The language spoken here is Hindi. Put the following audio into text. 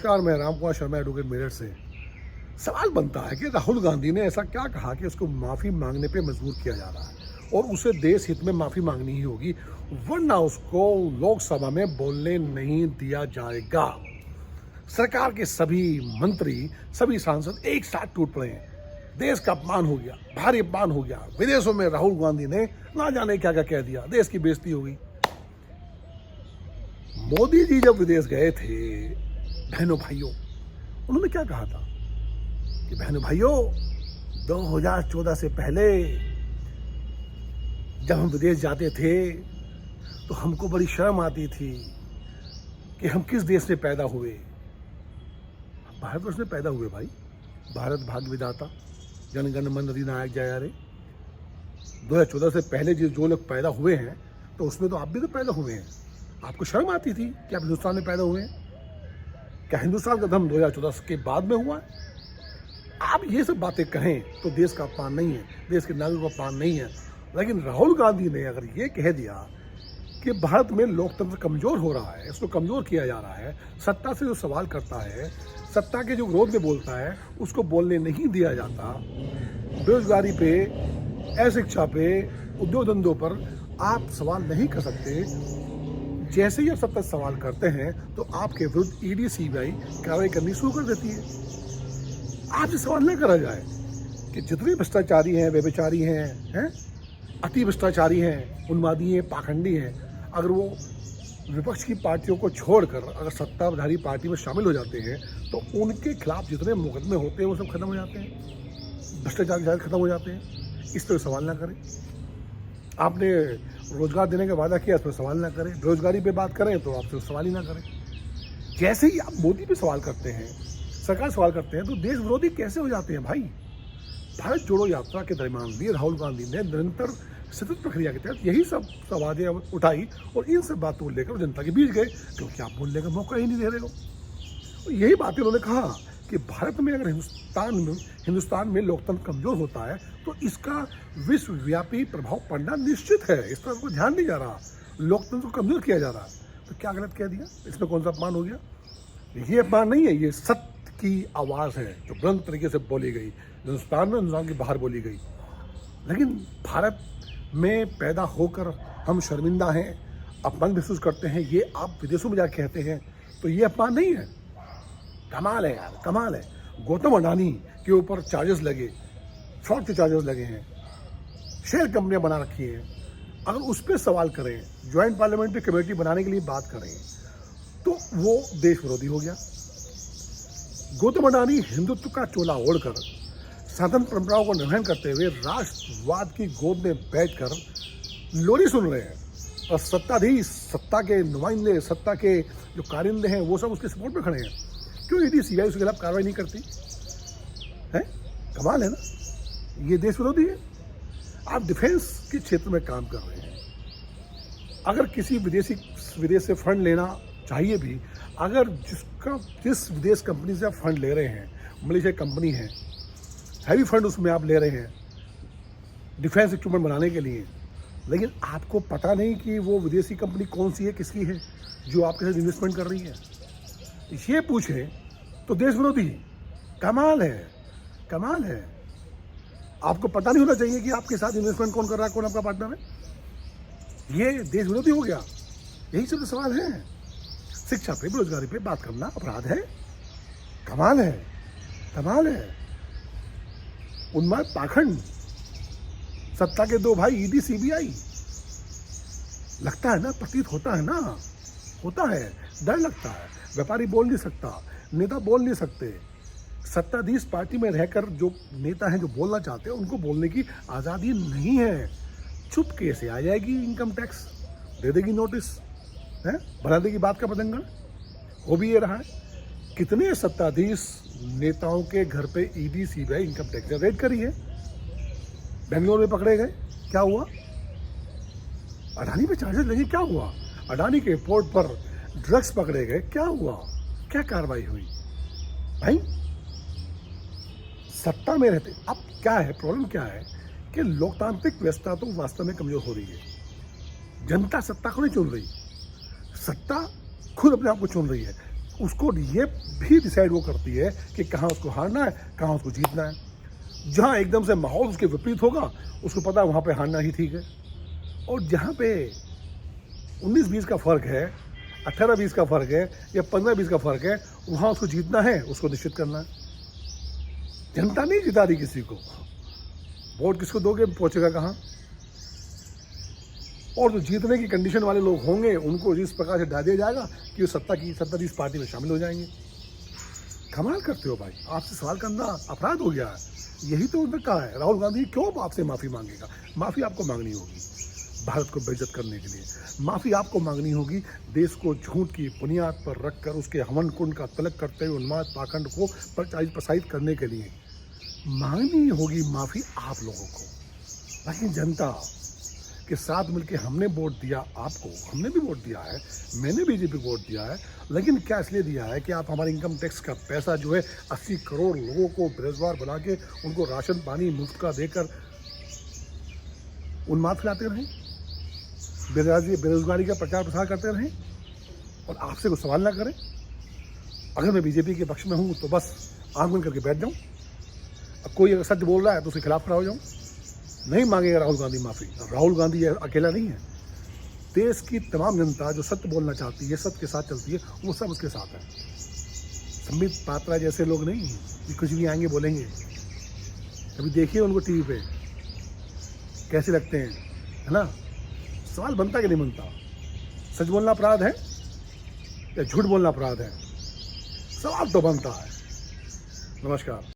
नमस्कार, मैं राम कुमार शर्मा एडवोकेट मेरठ से। सवाल बनता है कि राहुल गांधी ने ऐसा क्या कहा कि उसको माफ़ी मांगने पे मजबूर किया जा रहा है और उसे देश हित में माफ़ी मांगनी ही होगी, वरना उसको लोकसभा में बोलने नहीं दिया जाएगा। सरकार के सभी मंत्री, सभी सांसद एक साथ टूट पड़े हैं। देश का अपमान हो गया, भारी अपमान हो गया। विदेशों में राहुल गांधी ने ना जाने क्या क्या कह दिया, देश की बेइज्जती हो गई। मोदी जी जब विदेश गए थे, बहनों भाइयों, उन्होंने क्या कहा था कि बहनों भाइयों 2014 से पहले जब हम विदेश जाते थे तो हमको बड़ी शर्म आती थी कि हम किस देश में पैदा हुए। भारतवर्ष में पैदा हुए भाई। भारत भाग्य विधाता, जनगण मन अधिनायक जय रे। 2014 से पहले जो लोग पैदा हुए हैं तो उसमें तो आप भी तो पैदा हुए हैं। आपको शर्म आती थी कि आप हिंदुस्तान में पैदा हुए हैं? क्या हिंदुस्तान का धर्म 2014 के बाद में हुआ है? आप ये सब बातें कहें तो देश का अपमान नहीं है, देश के नागरिकों का अपमान नहीं है। लेकिन राहुल गांधी ने अगर ये कह दिया कि भारत में लोकतंत्र कमज़ोर हो रहा है, इसको कमज़ोर किया जा रहा है, सत्ता से जो सवाल करता है, सत्ता के जो विरोध में बोलता है, उसको बोलने नहीं दिया जाता, बेरोजगारी पे, अशिक्षा पे, उद्योग धंधों पर आप सवाल नहीं कर सकते, जैसे ही आप सत्ता सवाल करते हैं तो आपके विरुद्ध ईडी सीबीआई कार्रवाई करनी शुरू कर देती है। आपसे सवाल न करा जाए कि जितने भ्रष्टाचारी हैं, व्यभिचारी हैं, अति भ्रष्टाचारी हैं, उन्मादी हैं, पाखंडी हैं, अगर वो विपक्ष की पार्टियों को छोड़कर अगर सत्ताधारी पार्टी में शामिल हो जाते हैं तो उनके खिलाफ जितने मुकदमे होते हैं वो सब खत्म हो जाते हैं, भ्रष्टाचार के खत्म हो जाते हैं। इस पर सवाल ना करें। आपने रोजगार देने का वादा किया, इस पर सवाल ना करें। बेरोजगारी पे बात करें तो आपसे सवाल ही ना करें। जैसे ही आप मोदी पे सवाल करते हैं, सरकार सवाल करते हैं, तो देश विरोधी कैसे हो जाते हैं भाई? भारत जोड़ो यात्रा के दरमियान भी राहुल गांधी ने निरंतर सतत प्रक्रिया के तहत यही सब सवालें उठाई और इन सब बातों को लेकर जनता के बीच गए, क्योंकि आप बोलने का मौका ही नहीं दे रहे हो। और यही बातें उन्होंने कहा कि भारत में अगर हिंदुस्तान में लोकतंत्र कमजोर होता है तो इसका विश्वव्यापी प्रभाव पड़ना निश्चित है। इस पर कोई ध्यान नहीं जा रहा, लोकतंत्र को कमजोर किया जा रहा है। तो क्या गलत कह दिया? इसमें कौन सा अपमान हो गया? ये अपमान नहीं है, ये सत्य की आवाज़ है जो बुलंद तरीके से बोली गई, हिंदुस्तान में, हिंदुस्तान के बाहर बोली गई। लेकिन भारत में पैदा होकर हम शर्मिंदा हैं, अपमान महसूस करते हैं, ये आप विदेशों में जाकर कहते हैं, तो ये अपमान नहीं है। कमाल है यार, कमाल है। गौतम अडानी के ऊपर चार्जेस लगे, फ्रॉड के चार्जेस लगे हैं, शेयर कंपनियां बना रखी हैं। अगर उस पर सवाल करें, ज्वाइंट पार्लियामेंट्री कमेटी बनाने के लिए बात करें, तो वो देश विरोधी हो गया। गौतम अडानी हिंदुत्व का चोला ओढ़कर सनातन परंपराओं को निर्वहन करते हुए राष्ट्रवाद की गोद में बैठकर लोरी सुन रहे हैं और सत्ताधीश, सत्ता के नुमाइंदे, सत्ता के जो कारिंदे हैं, वो सब उसके सपोर्ट में खड़े हैं। क्यों ईडी सीबीआई उसके खिलाफ कार्रवाई नहीं करती है? कमाल है ना, ये देश विरोधी है। आप डिफेंस के क्षेत्र में काम कर रहे हैं, अगर किसी विदेश से फंड लेना चाहिए भी, अगर जिस विदेश कंपनी से आप फंड ले रहे हैं, मलेशिया कंपनी है, हैवी फंड उसमें आप ले रहे हैं डिफेंस इक्विपमेंट बनाने के लिए, लेकिन आपको पता नहीं कि वो विदेशी कंपनी कौन सी है, किसकी है, जो आपके साथ इन्वेस्टमेंट कर रही है। ये पूछे तो देश विरोधी। कमाल है, कमाल है। आपको पता नहीं होना चाहिए कि आपके साथ इन्वेस्टमेंट कौन कर रहा है, कौन आपका पार्टनर है? ये देश विरोधी हो गया। यही सब सवाल है। शिक्षा पे, बेरोजगारी पे बात करना अपराध है। कमाल है, कमाल है। उन्माद, पाखंड, सत्ता के दो भाई ईडी सीबीआई। लगता है ना, प्रतीत होता है ना, होता है, डर लगता है। व्यापारी बोल नहीं सकता, नेता बोल नहीं सकते। सत्ताधीश पार्टी में रहकर जो नेता हैं, जो बोलना चाहते हैं, उनको बोलने की आज़ादी नहीं है। चुपके से आ जाएगी इनकम टैक्स, दे देगी नोटिस, है, बना देगी बात का पतंगड़। हो भी ये रहा है। कितने सत्ताधीश नेताओं के घर पे ईडी सीबीआई इनकम टैक्स ने रेड करी है। बेंगलोर में पकड़े गए, क्या हुआ? अडानी पे चार्जेस लगे, क्या हुआ? अडानी के एयरपोर्ट पर ड्रग्स पकड़े गए, क्या हुआ? क्या कार्रवाई हुई? भाई सत्ता में रहते, अब क्या है, प्रॉब्लम क्या है कि लोकतांत्रिक व्यवस्था तो वास्तव में कमजोर हो रही है। जनता सत्ता को नहीं चुन रही, सत्ता खुद अपने आप को चुन रही है। उसको ये भी डिसाइड वो करती है कि कहाँ उसको हारना है, कहाँ उसको जीतना है। जहाँ एकदम से माहौल उसके विपरीत होगा, उसको पता है वहाँ पे हारना ही ठीक है। और जहाँ पे 19-20 का फ़र्क है, 18-20 का फ़र्क है या 15-20 का फ़र्क है, वहाँ उसको जीतना है, उसको निश्चित करना है। जनता नहीं जिता रही किसी को, वोट किसको दोगे, पहुँचेगा कहाँ। और जो जीतने की कंडीशन वाले लोग होंगे उनको जिस प्रकार से डाल दिया जाएगा कि वो सत्ता इस पार्टी में शामिल हो जाएंगे। कमाल करते हो भाई, आपसे सवाल करना अपराध हो गया है। यही तो उन्होंने कहा है, राहुल गांधी क्यों आपसे माफ़ी मांगेगा। माफ़ी आपको मांगनी होगी भारत को बेइज्जत करने के लिए, माफ़ी आपको मांगनी होगी देश को झूठ की बुनियाद पर रखकर उसके हवन कुंड का तलक करते हुए उन्माद पाखंड को प्रसारित करने के लिए मांगनी होगी माफ़ी आप लोगों को। लेकिन जनता के साथ मिलकर हमने वोट दिया आपको, हमने भी वोट दिया है, मैंने बीजेपी को वोट दिया है, लेकिन क्या इसलिए दिया है कि आप हमारे इनकम टैक्स का पैसा जो है 80 करोड़ लोगों को बेरोजगार बना के उनको राशन पानी मुफ्त का देकर उन्माद फैलाते रहें, बेरोजगारी का प्रचार प्रसार करते रहें और आपसे कोई सवाल ना करें। अगर मैं बीजेपी के पक्ष में हूँ तो बस आंख बंद करके बैठ जाऊँ, अब कोई अगर सच बोल रहा है तो उसके खिलाफ खड़ा हो जाऊँ। नहीं मांगेगा राहुल गांधी माफ़ी। राहुल गांधी अकेला नहीं है, देश की तमाम जनता जो सत्य बोलना चाहती है, सत्य के साथ चलती है, वो सब उसके साथ है। संबित पात्रा जैसे लोग नहीं कि कुछ भी आएंगे बोलेंगे। कभी देखिए उनको टीवी पे कैसे लगते हैं, है ना। सवाल बनता कि नहीं बनता, सच बोलना अपराध है या झूठ बोलना अपराध है, सवाल तो बनता है। नमस्कार।